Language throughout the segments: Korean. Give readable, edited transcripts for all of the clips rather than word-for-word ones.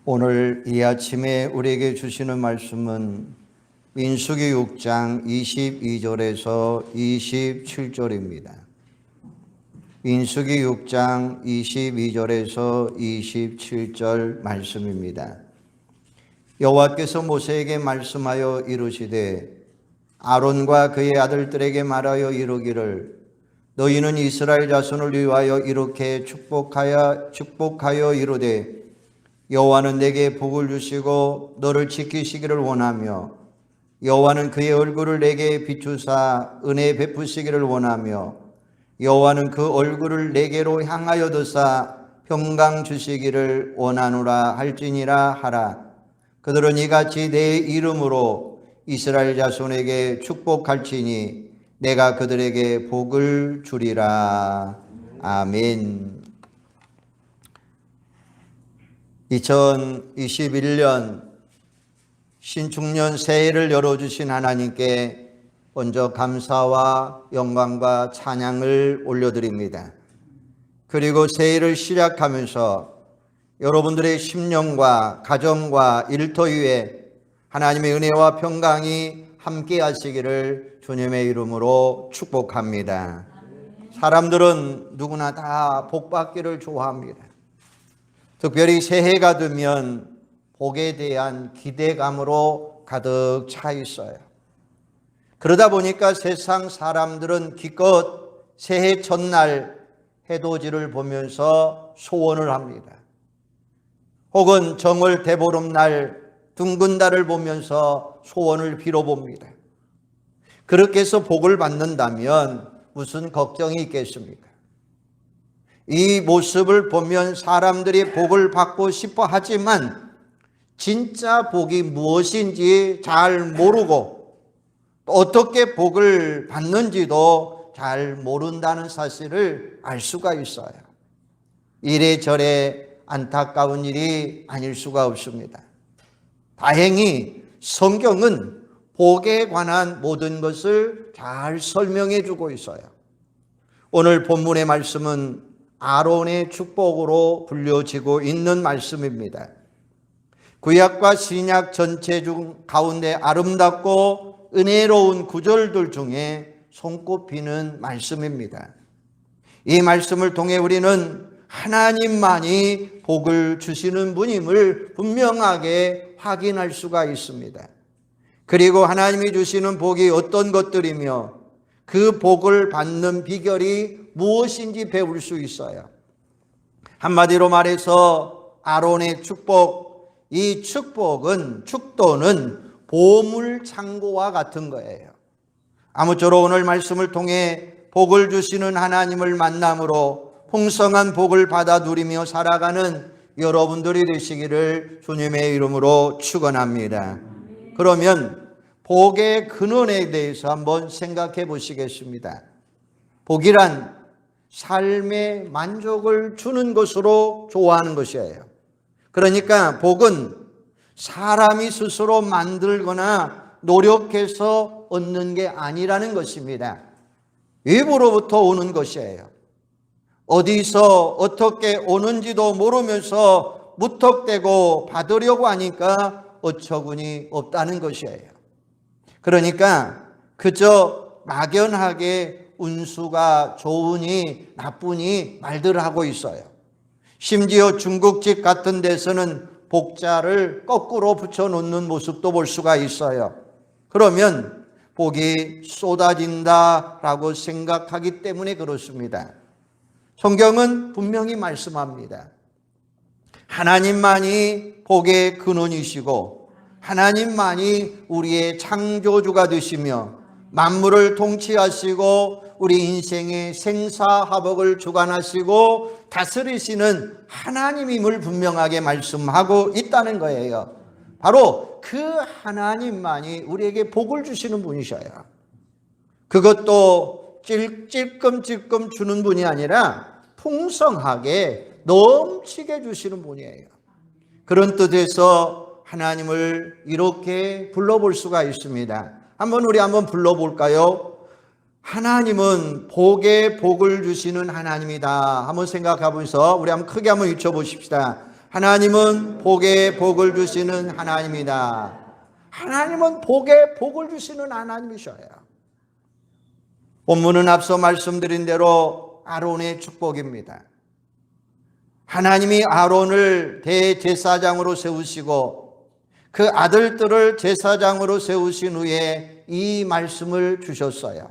오늘 이 아침에 우리에게 주시는 말씀은 민수기 6장 22절에서 27절입니다. 민수기 6장 22절에서 27절 말씀입니다. 여호와께서 모세에게 말씀하여 이르시되 아론과 그의 아들들에게 말하여 이르기를 너희는 이스라엘 자손을 위하여 이렇게 축복하여 이르되 여호와는 내게 복을 주시고 너를 지키시기를 원하며 여호와는 그의 얼굴을 내게 비추사 은혜 베푸시기를 원하며 여호와는 그 얼굴을 내게로 향하여 드사 평강 주시기를 원하노라 할지니라 하라. 그들은 이같이 내 이름으로 이스라엘 자손에게 축복할지니 내가 그들에게 복을 주리라. 아멘. 2021년 신축년 새해를 열어주신 하나님께 먼저 감사와 영광과 찬양을 올려드립니다. 그리고 새해를 시작하면서 여러분들의 심령과 가정과 일터 위에 하나님의 은혜와 평강이 함께 하시기를 주님의 이름으로 축복합니다. 사람들은 누구나 다 복받기를 좋아합니다. 특별히 새해가 되면 복에 대한 기대감으로 가득 차 있어요. 그러다 보니까 세상 사람들은 기껏 새해 첫날 해돋이를 보면서 소원을 합니다. 혹은 정월 대보름날 둥근 달을 보면서 소원을 빌어봅니다. 그렇게 해서 복을 받는다면 무슨 걱정이 있겠습니까? 이 모습을 보면 사람들이 복을 받고 싶어 하지만 진짜 복이 무엇인지 잘 모르고 또 어떻게 복을 받는지도 잘 모른다는 사실을 알 수가 있어요. 이래저래 안타까운 일이 아닐 수가 없습니다. 다행히 성경은 복에 관한 모든 것을 잘 설명해 주고 있어요. 오늘 본문의 말씀은 아론의 축복으로 불려지고 있는 말씀입니다. 구약과 신약 전체 중 가운데 아름답고 은혜로운 구절들 중에 손꼽히는 말씀입니다. 이 말씀을 통해 우리는 하나님만이 복을 주시는 분임을 분명하게 확인할 수가 있습니다. 그리고 하나님이 주시는 복이 어떤 것들이며 그 복을 받는 비결이 무엇인지 배울 수 있어요. 한마디로 말해서 아론의 축복, 이 축도는 보물창고와 같은 거예요. 아무쪼록 오늘 말씀을 통해 복을 주시는 하나님을 만남으로 풍성한 복을 받아 누리며 살아가는 여러분들이 되시기를 주님의 이름으로 축원합니다. 그러면 복의 근원에 대해서 한번 생각해 보시겠습니다. 복이란 삶의 만족을 주는 것으로 좋아하는 것이에요. 그러니까 복은 사람이 스스로 만들거나 노력해서 얻는 게 아니라는 것입니다. 외부로부터 오는 것이에요. 어디서 어떻게 오는지도 모르면서 무턱대고 받으려고 하니까 어처구니 없다는 것이에요. 그러니까 그저 막연하게 운수가 좋으니 나쁘니 말들을 하고 있어요. 심지어 중국집 같은 데서는 복자를 거꾸로 붙여놓는 모습도 볼 수가 있어요. 그러면 복이 쏟아진다라고 생각하기 때문에 그렇습니다. 성경은 분명히 말씀합니다. 하나님만이 복의 근원이시고 하나님만이 우리의 창조주가 되시며 만물을 통치하시고 우리 인생의 생사화복을 주관하시고 다스리시는 하나님임을 분명하게 말씀하고 있다는 거예요. 바로 그 하나님만이 우리에게 복을 주시는 분이셔요. 그것도 찔끔찔끔 주는 분이 아니라 풍성하게 넘치게 주시는 분이에요. 그런 뜻에서 하나님을 이렇게 불러볼 수가 있습니다. 우리 한번 불러볼까요? 하나님은 복에 복을 주시는 하나님이다. 한번 생각해보면서 우리 한번 크게 한번 외쳐보십시다. 하나님은 복에 복을 주시는 하나님이다. 하나님은 복에 복을 주시는 하나님이셔요. 본문은 앞서 말씀드린 대로 아론의 축복입니다. 하나님이 아론을 대제사장으로 세우시고 그 아들들을 제사장으로 세우신 후에 이 말씀을 주셨어요.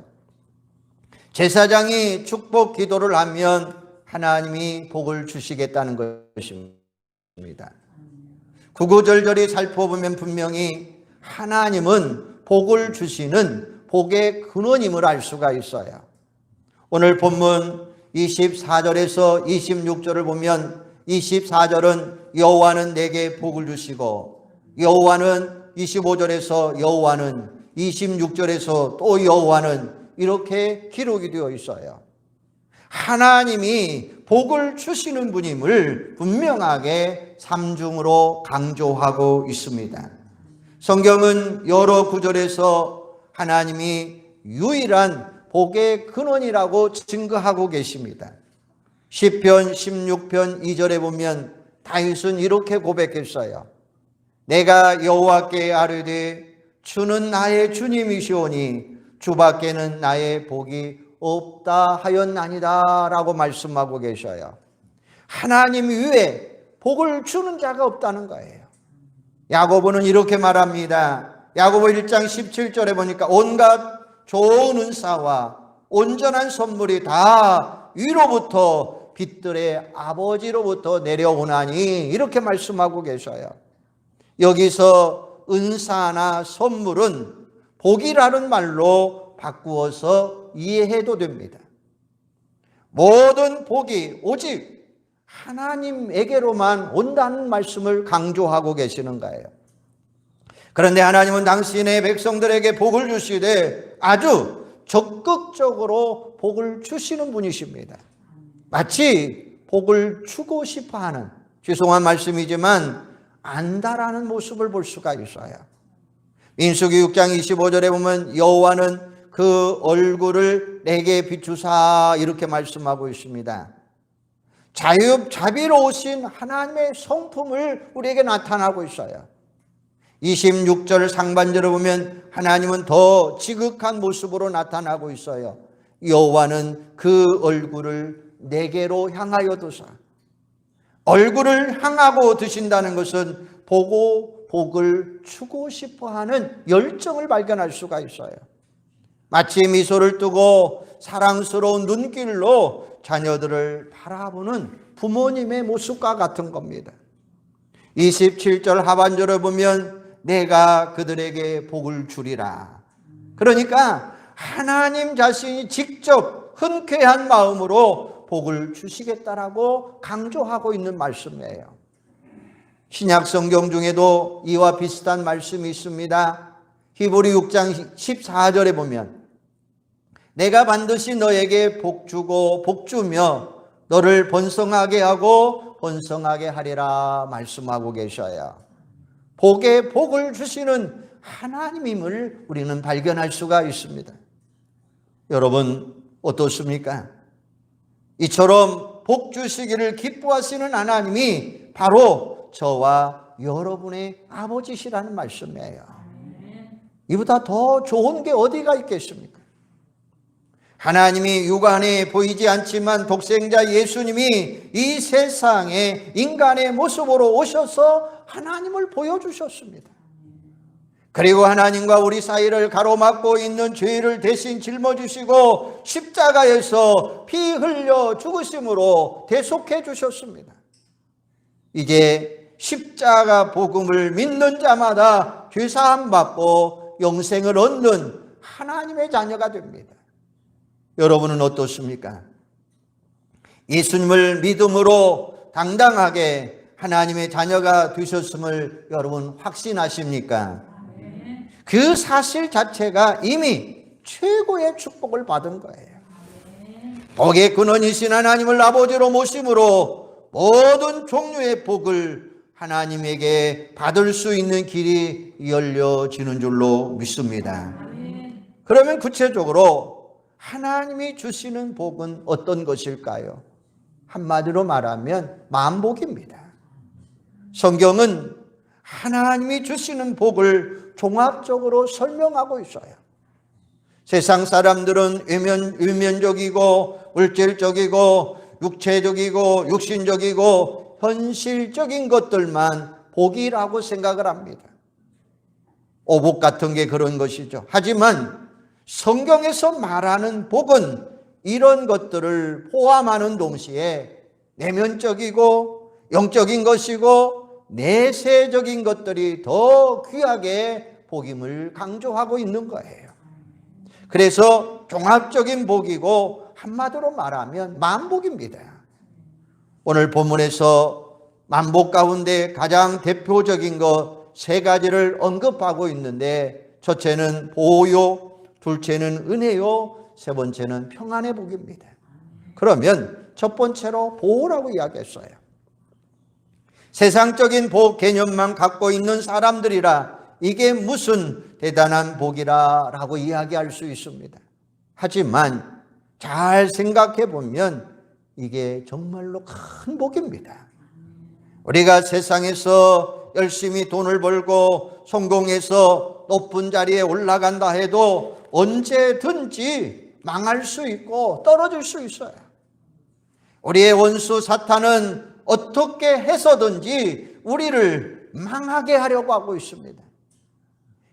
제사장이 축복 기도를 하면 하나님이 복을 주시겠다는 것입니다. 구구절절히 살펴보면 분명히 하나님은 복을 주시는 복의 근원임을 알 수가 있어요. 오늘 본문 24절에서 26절을 보면 24절은 여호와는 내게 복을 주시고, 여호와는 25절에서 여호와는, 26절에서 또 여호와는, 이렇게 기록이 되어 있어요. 하나님이 복을 주시는 분임을 분명하게 삼중으로 강조하고 있습니다. 성경은 여러 구절에서 하나님이 유일한 복의 근원이라고 증거하고 계십니다. 시편 16편 2절에 보면 다윗은 이렇게 고백했어요. 내가 여호와께 아뢰되 주는 나의 주님이시오니 주밖에는 나의 복이 없다 하였나니다 라고 말씀하고 계셔요. 하나님 외에 복을 주는 자가 없다는 거예요. 야고보는 이렇게 말합니다. 야고보 1장 17절에 보니까 온갖 좋은 은사와 온전한 선물이 다 위로부터 빛들의 아버지로부터 내려오나니, 이렇게 말씀하고 계셔요. 여기서 은사나 선물은 복이라는 말로 바꾸어서 이해해도 됩니다. 모든 복이 오직 하나님에게로만 온다는 말씀을 강조하고 계시는 거예요. 그런데 하나님은 당신의 백성들에게 복을 주시되 아주 적극적으로 복을 주시는 분이십니다. 마치 복을 주고 싶어하는, 죄송한 말씀이지만 안다라는 모습을 볼 수가 있어요. 민수기 6장 25절에 보면 여호와는 그 얼굴을 내게 비추사, 이렇게 말씀하고 있습니다. 자비로우신 하나님의 성품을 우리에게 나타나고 있어요. 26절 상반절을 보면 하나님은 더 지극한 모습으로 나타나고 있어요. 여호와는 그 얼굴을 내게로 향하여 두사. 얼굴을 향하고 드신다는 것은 보고 복을 주고 싶어하는 열정을 발견할 수가 있어요. 마치 미소를 뜨고 사랑스러운 눈길로 자녀들을 바라보는 부모님의 모습과 같은 겁니다. 27절 하반절을 보면 내가 그들에게 복을 주리라. 그러니까 하나님 자신이 직접 흔쾌한 마음으로 복을 주시겠다라고 강조하고 있는 말씀이에요. 신약 성경 중에도 이와 비슷한 말씀이 있습니다. 히브리 6장 14절에 보면 내가 반드시 너에게 복 주고 복 주며 너를 번성하게 하고 번성하게 하리라 말씀하고 계셔요. 복에 복을 주시는 하나님임을 우리는 발견할 수가 있습니다. 여러분 어떻습니까? 이처럼 복 주시기를 기뻐하시는 하나님이 바로 저와 여러분의 아버지시라는 말씀이에요. 이보다 더 좋은 게 어디가 있겠습니까? 하나님이 육안에 보이지 않지만 독생자 예수님이 이 세상에 인간의 모습으로 오셔서 하나님을 보여주셨습니다. 그리고 하나님과 우리 사이를 가로막고 있는 죄를 대신 짊어지시고 십자가에서 피 흘려 죽으심으로 대속해 주셨습니다. 이제 십자가 복음을 믿는 자마다 죄사함 받고 영생을 얻는 하나님의 자녀가 됩니다. 여러분은 어떻습니까? 예수님을 믿음으로 당당하게 하나님의 자녀가 되셨음을 여러분 확신하십니까? 그 사실 자체가 이미 최고의 축복을 받은 거예요. 복의 근원이신 하나님을 아버지로 모심으로 모든 종류의 복을 하나님에게 받을 수 있는 길이 열려지는 줄로 믿습니다. 그러면 구체적으로 하나님이 주시는 복은 어떤 것일까요? 한마디로 말하면 만복입니다. 성경은 하나님이 주시는 복을 종합적으로 설명하고 있어요. 세상 사람들은 외면적이고 물질적이고 육체적이고 육신적이고 현실적인 것들만 복이라고 생각을 합니다. 오복 같은 게 그런 것이죠. 하지만 성경에서 말하는 복은 이런 것들을 포함하는 동시에 내면적이고 영적인 것이고 내세적인 것들이 더 귀하게 복임을 강조하고 있는 거예요. 그래서 종합적인 복이고 한마디로 말하면 만복입니다. 오늘 본문에서 만복 가운데 가장 대표적인 것 세 가지를 언급하고 있는데, 첫째는 보호요, 둘째는 은혜요, 세 번째는 평안의 복입니다. 그러면 첫 번째로 보호라고 이야기했어요. 세상적인 복 개념만 갖고 있는 사람들이라 이게 무슨 대단한 복이라고 이야기할 수 있습니다. 하지만 잘 생각해 보면 이게 정말로 큰 복입니다. 우리가 세상에서 열심히 돈을 벌고 성공해서 높은 자리에 올라간다 해도 언제든지 망할 수 있고 떨어질 수 있어요. 우리의 원수 사탄은 어떻게 해서든지 우리를 망하게 하려고 하고 있습니다.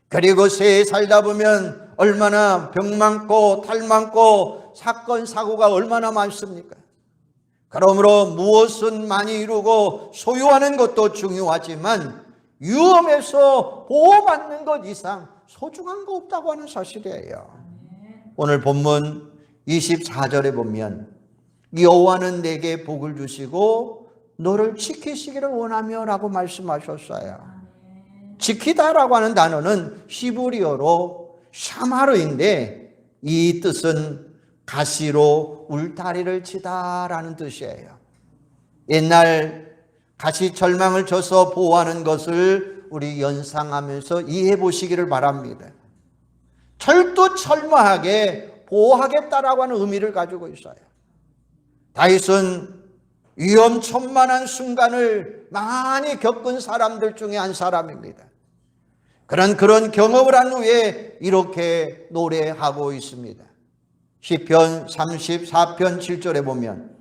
그리고 세에 살다 보면 얼마나 병 많고 탈 많고 사건 사고가 얼마나 많습니까? 그러므로 무엇은 많이 이루고 소유하는 것도 중요하지만 위험에서 보호받는 것 이상 소중한 거 없다고 하는 사실이에요. 오늘 본문 24절에 보면 여호와는 내게 복을 주시고 너를 지키시기를 원하며 라고 말씀하셨어요. 지키다라고 하는 단어는 히브리어로 샤마르인데 이 뜻은 가시로 울타리를 치다라는 뜻이에요. 옛날 가시 철망을 쳐서 보호하는 것을 우리 연상하면서 이해해 보시기를 바랍니다. 철두철미하게 보호하겠다라고 하는 의미를 가지고 있어요. 다윗은 위험천만한 순간을 많이 겪은 사람들 중에 한 사람입니다. 그런 경험을 한 후에 이렇게 노래하고 있습니다. 시편 34편 7절에 보면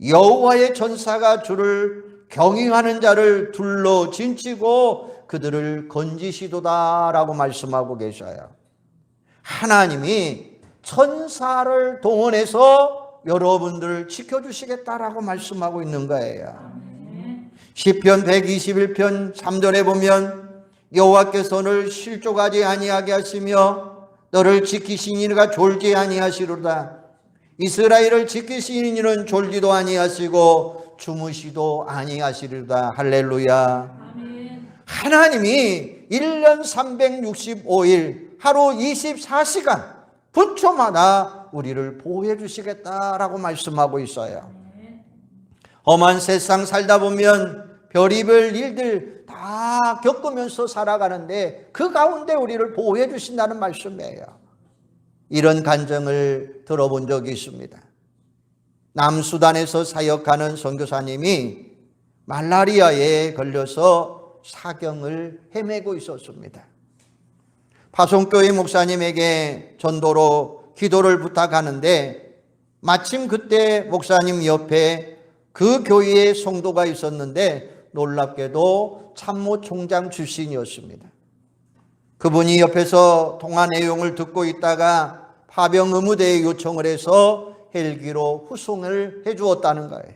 여호와의 전사가 주를 경외하는 자를 둘러 진치고 그들을 건지시도다라고 말씀하고 계셔요. 하나님이 천사를 동원해서 여러분들을 지켜주시겠다라고 말씀하고 있는 거예요. 시편 121편 3절에 보면 여호와께서 너를 실족하지 아니하게 하시며 너를 지키신 이가 졸지 아니하시로다. 이스라엘을 지키신 이는 졸지도 아니하시고 주무시도 아니하시리로다. 할렐루야. 아멘. 하나님이 1년 365일 하루 24시간 분초마다 우리를 보호해 주시겠다라고 말씀하고 있어요. 험한 세상 살다 보면 별의별 일들 다 겪으면서 살아가는데 그 가운데 우리를 보호해 주신다는 말씀이에요. 이런 간증을 들어본 적이 있습니다. 남수단에서 사역하는 선교사님이 말라리아에 걸려서 사경을 헤매고 있었습니다. 파송교회 목사님에게 전도로 기도를 부탁하는데 마침 그때 목사님 옆에 그 교회의 성도가 있었는데 놀랍게도 참모총장 출신이었습니다. 그분이 옆에서 통화 내용을 듣고 있다가 파병 의무대에 요청을 해서 헬기로 후송을 해 주었다는 거예요.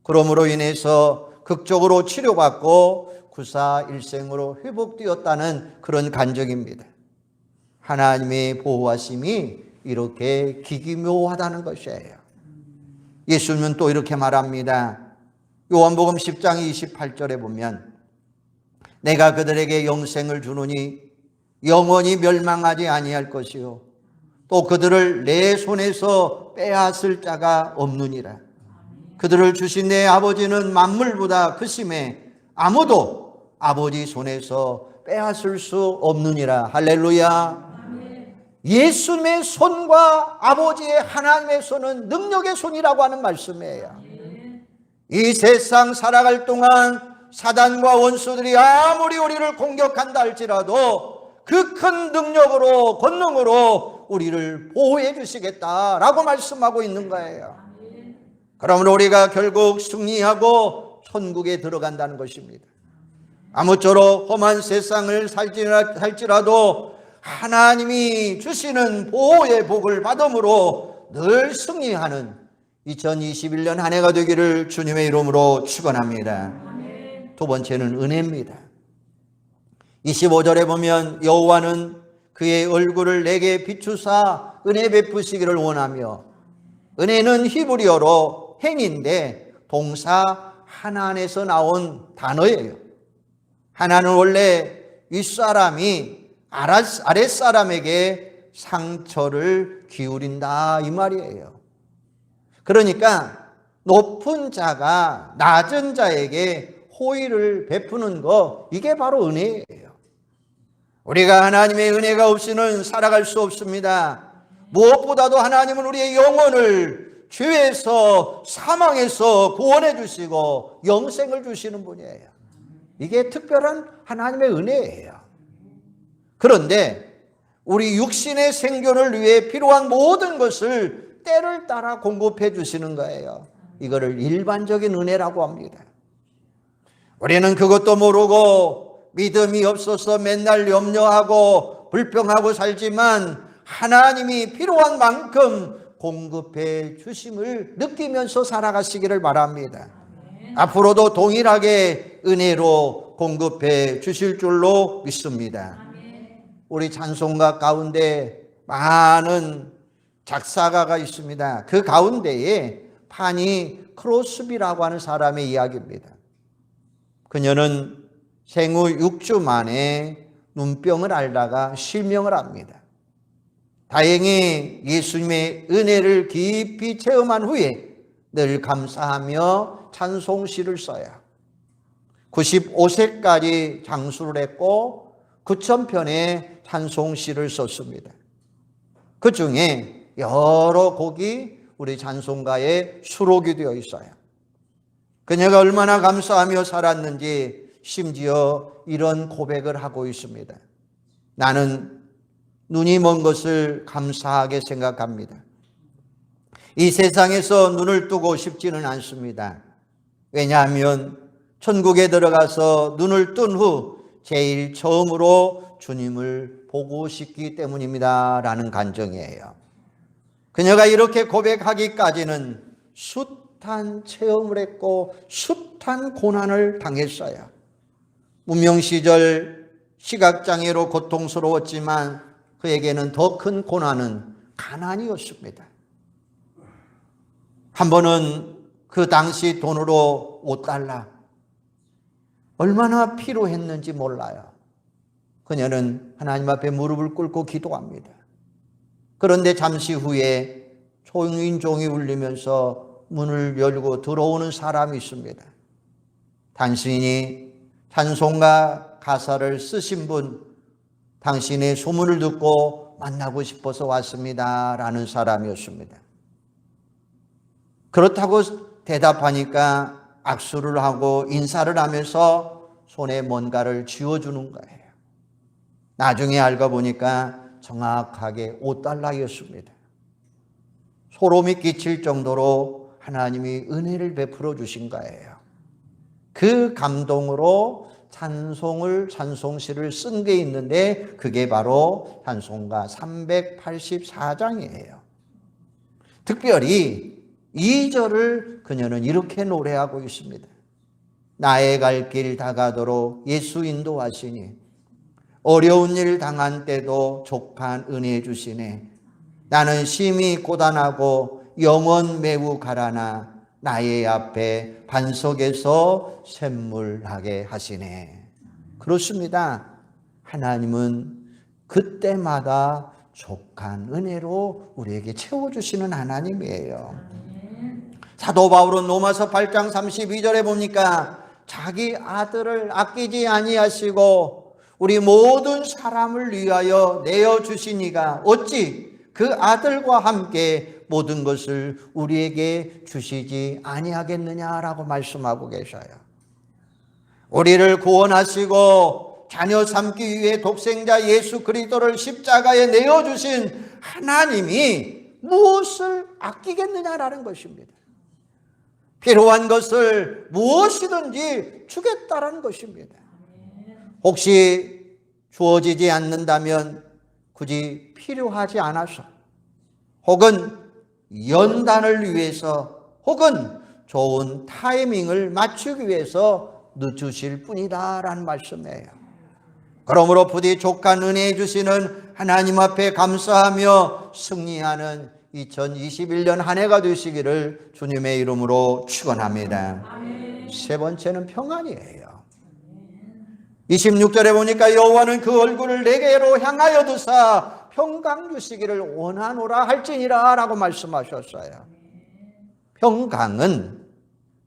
그러므로 인해서 극적으로 치료받고 구사일생으로 회복되었다는 그런 간증입니다. 하나님의 보호하심이 이렇게 기기묘하다는 것이에요. 예수님은 또 이렇게 말합니다. 요한복음 10장 28절에 보면 내가 그들에게 영생을 주노니 영원히 멸망하지 아니할 것이요 또 그들을 내 손에서 빼앗을 자가 없느니라. 그들을 주신 내 아버지는 만물보다 크심에 아무도 아버지 손에서 빼앗을 수 없느니라. 할렐루야. 예수님의 손과 아버지의 하나님의 손은 능력의 손이라고 하는 말씀이에요. 이 세상 살아갈 동안 사단과 원수들이 아무리 우리를 공격한다 할지라도 그 큰 능력으로, 권능으로 우리를 보호해 주시겠다라고 말씀하고 있는 거예요. 그러므로 우리가 결국 승리하고 천국에 들어간다는 것입니다. 아무쪼록 험한 세상을 살지라도 하나님이 주시는 보호의 복을 받음으로 늘 승리하는 2021년 한 해가 되기를 주님의 이름으로 축원합니다. 두 번째는 은혜입니다. 25절에 보면 여호와는 그의 얼굴을 내게 비추사 은혜 베푸시기를 원하며, 은혜는 히브리어로 행인데 동사 하나에서 나온 단어예요. 하나는 원래 윗사람이 아랫사람에게 상처를 기울인다 이 말이에요. 그러니까 높은 자가 낮은 자에게 호의를 베푸는 거, 이게 바로 은혜예요. 우리가 하나님의 은혜가 없이는 살아갈 수 없습니다. 무엇보다도 하나님은 우리의 영혼을 죄에서, 사망에서 구원해 주시고 영생을 주시는 분이에요. 이게 특별한 하나님의 은혜예요. 그런데 우리 육신의 생존을 위해 필요한 모든 것을 때를 따라 공급해 주시는 거예요. 이거를 일반적인 은혜라고 합니다. 우리는 그것도 모르고 믿음이 없어서 맨날 염려하고 불평하고 살지만, 하나님이 필요한 만큼 공급해 주심을 느끼면서 살아가시기를 바랍니다. 앞으로도 동일하게 은혜로 공급해 주실 줄로 믿습니다. 우리 찬송가 가운데 많은 작사가가 있습니다. 그 가운데에 파니 크로스비라고 하는 사람의 이야기입니다. 그녀는 생후 6주 만에 눈병을 앓다가 실명을 합니다. 다행히 예수님의 은혜를 깊이 체험한 후에 늘 감사하며 찬송시를 써요. 95세까지 장수를 했고 9,000편의 찬송시를 썼습니다. 그 중에 여러 곡이 우리 찬송가에 수록이 되어 있어요. 그녀가 얼마나 감사하며 살았는지 심지어 이런 고백을 하고 있습니다. 나는 눈이 먼 것을 감사하게 생각합니다. 이 세상에서 눈을 뜨고 싶지는 않습니다. 왜냐하면 천국에 들어가서 눈을 뜬 후 제일 처음으로 주님을 보고 싶기 때문입니다 라는 간증이에요. 그녀가 이렇게 고백하기까지는 숱한 체험을 했고 숱한 고난을 당했어요. 무명 시절 시각장애로 고통스러웠지만 그에게는 더 큰 고난은 가난이었습니다. 한 번은 그 당시 돈으로 $5 얼마나 필요했는지 몰라요. 그녀는 하나님 앞에 무릎을 꿇고 기도합니다. 그런데 잠시 후에 초인종이 울리면서 문을 열고 들어오는 사람이 있습니다. 당신이 찬송가 가사를 쓰신 분, 당신의 소문을 듣고 만나고 싶어서 왔습니다 라는 사람이었습니다. 그렇다고 대답하니까 악수를 하고 인사를 하면서 손에 뭔가를 쥐어주는 거예요. 나중에 알고 보니까 정확하게 $5였습니다. 소름이 끼칠 정도로 하나님이 은혜를 베풀어 주신 거예요. 그 감동으로 찬송시를 쓴 게 있는데 그게 바로 찬송가 384장이에요. 특별히 2절을 그녀는 이렇게 노래하고 있습니다. 나의 갈 길 다가도록 예수 인도하시니 어려운 일 당한 때도 족한 은혜 주시네. 나는 심히 고단하고 영원 매우 가라나 나의 앞에 반석에서 샘물하게 하시네. 그렇습니다. 하나님은 그때마다 족한 은혜로 우리에게 채워주시는 하나님이에요. 사도 바울은 로마서 8장 32절에 보니까 자기 아들을 아끼지 아니하시고 우리 모든 사람을 위하여 내어주시니가 어찌 그 아들과 함께 모든 것을 우리에게 주시지 아니하겠느냐라고 말씀하고 계셔요. 우리를 구원하시고 자녀 삼기 위해 독생자 예수 그리스도를 십자가에 내어주신 하나님이 무엇을 아끼겠느냐라는 것입니다. 필요한 것을 무엇이든지 주겠다라는 것입니다. 혹시 주어지지 않는다면 굳이 필요하지 않아서, 혹은 연단을 위해서, 혹은 좋은 타이밍을 맞추기 위해서 늦추실 뿐이다라는 말씀이에요. 그러므로 부디 족한 은혜 주시는 하나님 앞에 감사하며 승리하는 2021년 한 해가 되시기를 주님의 이름으로 축원합니다. 세 번째는 평안이에요. 26절에 보니까 여호와는 그 얼굴을 내게로 향하여 두사 평강 주시기를 원하노라 할지니라 라고 말씀하셨어요. 평강은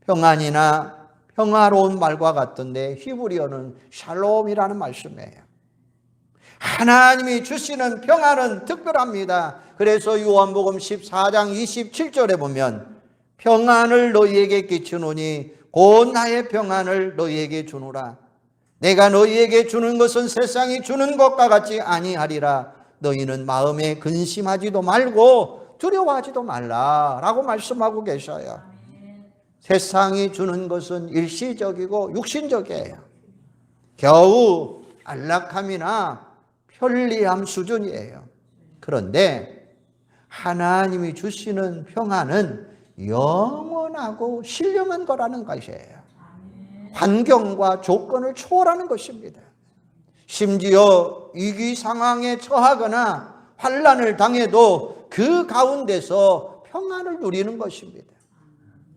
평안이나 평화로운 말과 같은데 히브리어는 샬롬이라는 말씀이에요. 하나님이 주시는 평안은 특별합니다. 그래서 요한복음 14장 27절에 보면 평안을 너희에게 끼치노니 곧 나의 평안을 너희에게 주노라. 내가 너희에게 주는 것은 세상이 주는 것과 같지 아니하리라. 너희는 마음에 근심하지도 말고 두려워하지도 말라라고 말씀하고 계셔요. 세상이 주는 것은 일시적이고 육신적이에요. 겨우 안락함이나 편리함 수준이에요. 그런데 하나님이 주시는 평안은 영원하고 신령한 거라는 것이에요. 환경과 조건을 초월하는 것입니다. 심지어 위기 상황에 처하거나 환난을 당해도 그 가운데서 평안을 누리는 것입니다.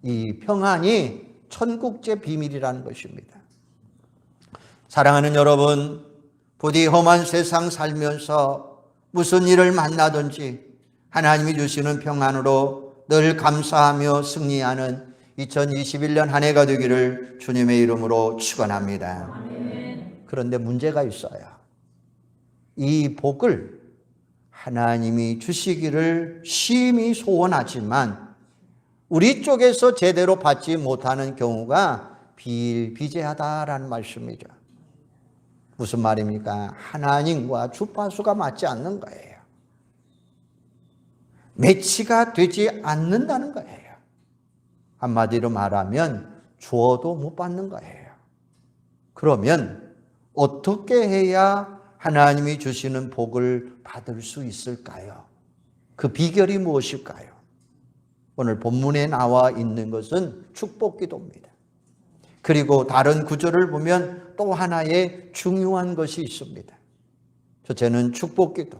이 평안이 천국제 비밀이라는 것입니다. 사랑하는 여러분, 부디 험한 세상 살면서 무슨 일을 만나든지 하나님이 주시는 평안으로 늘 감사하며 승리하는 2021년 한 해가 되기를 주님의 이름으로 축원합니다. 그런데 문제가 있어요. 이 복을 하나님이 주시기를 심히 소원하지만 우리 쪽에서 제대로 받지 못하는 경우가 비일비재하다라는 말씀이죠. 무슨 말입니까? 하나님과 주파수가 맞지 않는 거예요. 매치가 되지 않는다는 거예요. 한마디로 말하면 주어도 못 받는 거예요. 그러면 어떻게 해야 하나님이 주시는 복을 받을 수 있을까요? 그 비결이 무엇일까요? 오늘 본문에 나와 있는 것은 축복기도입니다. 그리고 다른 구절을 보면 또 하나의 중요한 것이 있습니다. 첫째는 축복기도.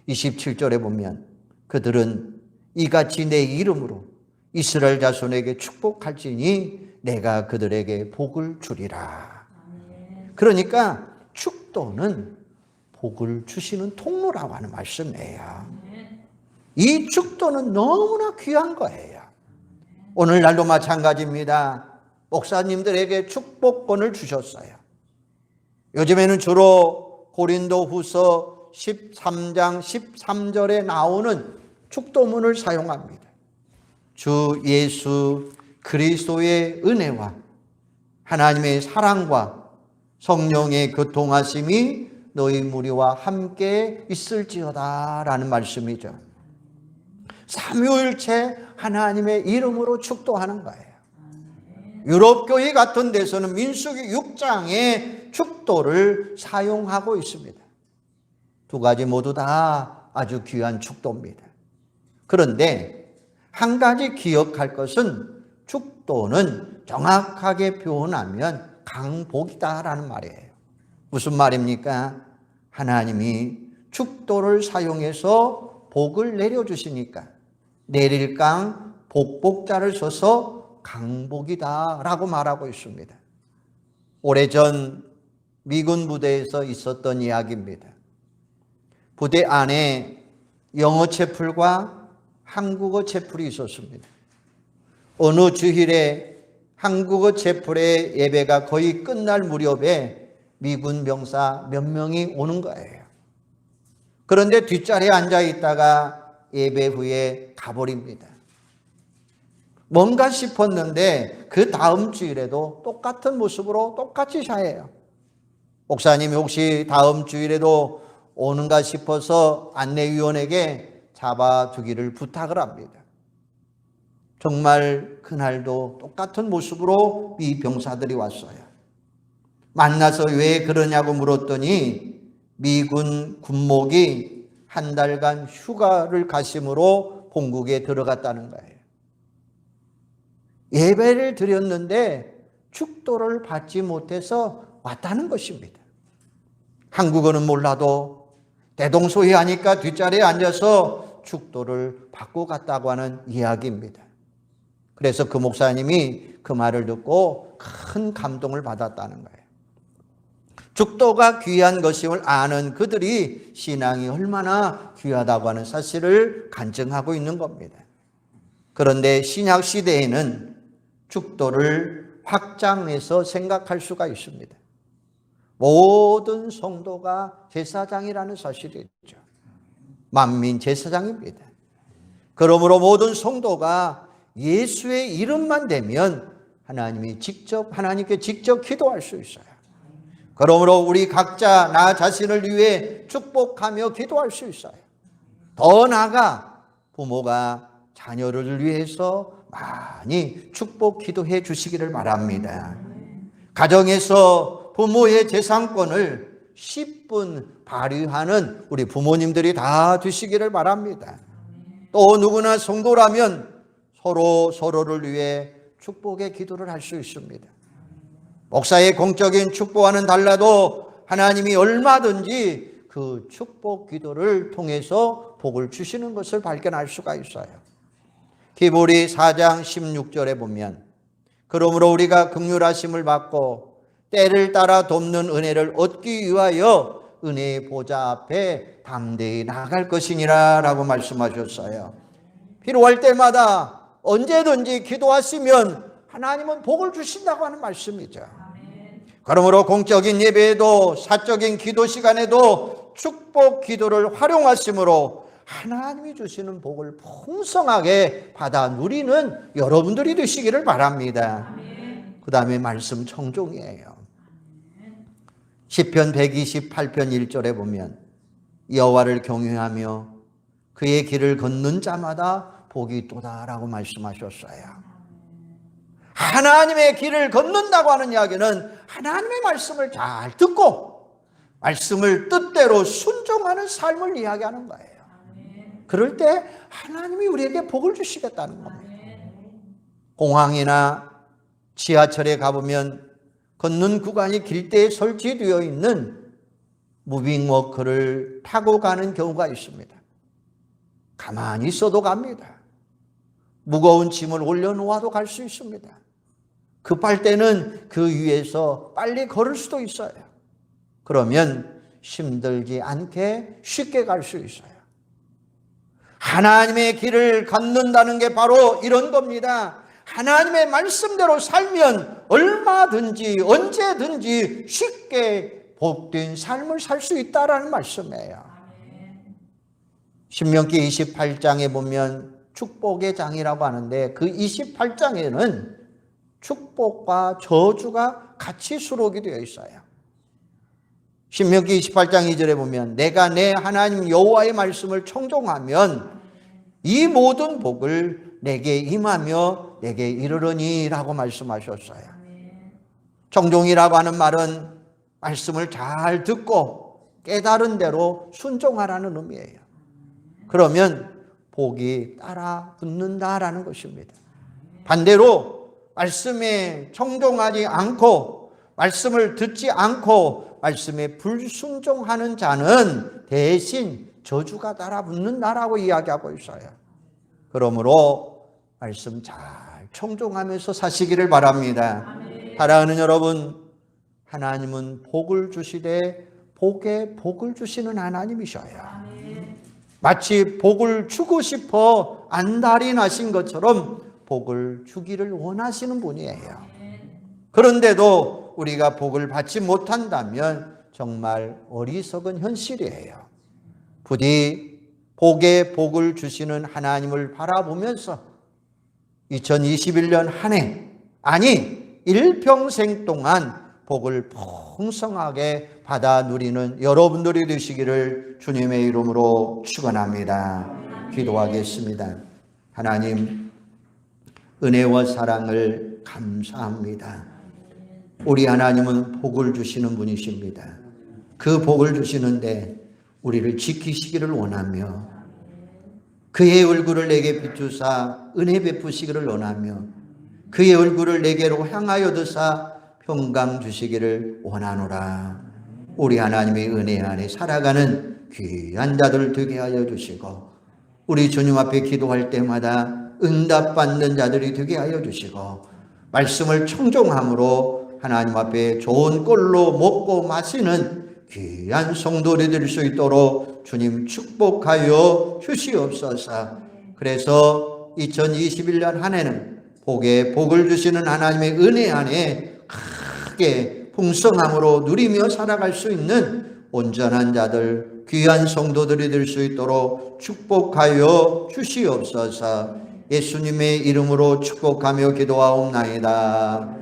27절에 보면 그들은 이같이 내 이름으로 이스라엘 자손에게 축복할지니 내가 그들에게 복을 주리라. 그러니까 축도는 복을 주시는 통로라고 하는 말씀이에요. 이 축도는 너무나 귀한 거예요. 오늘날도 마찬가지입니다. 목사님들에게 축복권을 주셨어요. 요즘에는 주로 고린도후서 13장 13절에 나오는 축도문을 사용합니다. 주 예수 그리스도의 은혜와 하나님의 사랑과 성령의 교통하심이 너희 무리와 함께 있을지어다 라는 말씀이죠. 삼위일체 하나님의 이름으로 축도하는 거예요. 유럽교회 같은 데서는 민수기 6장에 축도를 사용하고 있습니다. 두 가지 모두 다 아주 귀한 축도입니다. 그런데 한 가지 기억할 것은 축도는 정확하게 표현하면 강복이다라는 말이에요. 무슨 말입니까? 하나님이 축도를 사용해서 복을 내려주시니까 내릴 강 복복자를 써서 강복이다라고 말하고 있습니다. 오래전 미군 부대에서 있었던 이야기입니다. 부대 안에 영어 채플과 한국어 채플이 있었습니다. 어느 주일에 한국어 채플의 예배가 거의 끝날 무렵에 미군 병사 몇 명이 오는 거예요. 그런데 뒷자리에 앉아 있다가 예배 후에 가버립니다. 뭔가 싶었는데 그 다음 주일에도 똑같은 모습으로 똑같이 샤예요. 목사님이 혹시 다음 주일에도 오는가 싶어서 안내위원에게 잡아두기를 부탁을 합니다. 정말 그날도 똑같은 모습으로 이 병사들이 왔어요. 만나서 왜 그러냐고 물었더니 미군 군목이 한 달간 휴가를 가심으로 본국에 들어갔다는 거예요. 예배를 드렸는데 축도를 받지 못해서 왔다는 것입니다. 한국어는 몰라도 대동소이하니까 뒷자리에 앉아서 축도를 받고 갔다고 하는 이야기입니다. 그래서 그 목사님이 그 말을 듣고 큰 감동을 받았다는 거예요. 축도가 귀한 것임을 아는 그들이 신앙이 얼마나 귀하다고 하는 사실을 간증하고 있는 겁니다. 그런데 신약 시대에는 축도를 확장해서 생각할 수가 있습니다. 모든 성도가 제사장이라는 사실이 있죠. 만민 제사장입니다. 그러므로 모든 성도가 예수의 이름만 대면 하나님께 직접 기도할 수 있어요. 그러므로 우리 각자 나 자신을 위해 축복하며 기도할 수 있어요. 더 나아가 부모가 자녀를 위해서 많이 축복 기도해 주시기를 바랍니다. 가정에서 부모의 재산권을 10분 발휘하는 우리 부모님들이 다 되시기를 바랍니다. 또 누구나 성도라면 서로를 위해 축복의 기도를 할 수 있습니다. 목사의 공적인 축복과는 달라도 하나님이 얼마든지 그 축복 기도를 통해서 복을 주시는 것을 발견할 수가 있어요. 히브리 4장 16절에 보면 그러므로 우리가 긍휼하심을 받고 때를 따라 돕는 은혜를 얻기 위하여 은혜의 보좌 앞에 담대히 나아갈 것이니라 라고 말씀하셨어요. 필요할 때마다 언제든지 기도하시면 하나님은 복을 주신다고 하는 말씀이죠. 그러므로 공적인 예배에도 사적인 기도 시간에도 축복 기도를 활용하심으로 하나님이 주시는 복을 풍성하게 받아 누리는 여러분들이 되시기를 바랍니다. 그 다음에 말씀 청종이에요. 시편 128편 1절에 보면 여호와를 경외하며 그의 길을 걷는 자마다 복이 있도다라고 말씀하셨어요. 하나님의 길을 걷는다고 하는 이야기는 하나님의 말씀을 잘 듣고 말씀을 뜻대로 순종하는 삶을 이야기하는 거예요. 그럴 때 하나님이 우리에게 복을 주시겠다는 겁니다. 공항이나 지하철에 가보면 걷는 구간이 길대에 설치되어 있는 무빙워크를 타고 가는 경우가 있습니다. 가만히 있어도 갑니다. 무거운 짐을 올려놓아도 갈 수 있습니다. 급할 때는 그 위에서 빨리 걸을 수도 있어요. 그러면 힘들지 않게 쉽게 갈 수 있어요. 하나님의 길을 걷는다는 게 바로 이런 겁니다. 하나님의 말씀대로 살면 얼마든지 언제든지 쉽게 복된 삶을 살 수 있다라는 말씀이에요. 신명기 28장에 보면 축복의 장이라고 하는데 그 28장에는 축복과 저주가 같이 수록이 되어 있어요. 신명기 28장 2절에 보면 내가 내 하나님 여호와의 말씀을 청종하면 이 모든 복을 내게 임하며 내게 이르르니 라고 말씀하셨어요. 청종이라고 하는 말은 말씀을 잘 듣고 깨달은 대로 순종하라는 의미예요. 그러면 복이 따라 붙는다라는 것입니다. 반대로 말씀에 청종하지 않고 말씀을 듣지 않고 말씀에 불순종하는 자는 대신 저주가 따라 붙는다라고 이야기하고 있어요. 그러므로 말씀 잘 청종하면서 사시기를 바랍니다. 사랑하는 여러분, 하나님은 복을 주시되 복에 복을 주시는 하나님이셔요. 마치 복을 주고 싶어 안달이 나신 것처럼 복을 주기를 원하시는 분이에요. 그런데도 우리가 복을 받지 못한다면 정말 어리석은 현실이에요. 부디 복에 복을 주시는 하나님을 바라보면서 2021년 한 해, 아니 일평생 동안 복을 풍성하게 받아 누리는 여러분들이 되시기를 주님의 이름으로 축원합니다. 기도하겠습니다. 하나님, 은혜와 사랑을 감사합니다. 우리 하나님은 복을 주시는 분이십니다. 그 복을 주시는데 우리를 지키시기를 원하며 그의 얼굴을 내게 비추사 은혜 베푸시기를 원하며 그의 얼굴을 내게로 향하여 드사 평강 주시기를 원하노라. 우리 하나님의 은혜 안에 살아가는 귀한 자들 되게 하여 주시고 우리 주님 앞에 기도할 때마다 응답받는 자들이 되게 하여 주시고 말씀을 청종함으로 하나님 앞에 좋은 꼴로 먹고 마시는 귀한 성도들이 될 수 있도록 주님 축복하여 주시옵소서. 그래서 2021년 한 해는 복을 주시는 하나님의 은혜 안에 크게 풍성함으로 누리며 살아갈 수 있는 온전한 자들, 귀한 성도들이 될 수 있도록 축복하여 주시옵소서. 예수님의 이름으로 축복하며 기도하옵나이다.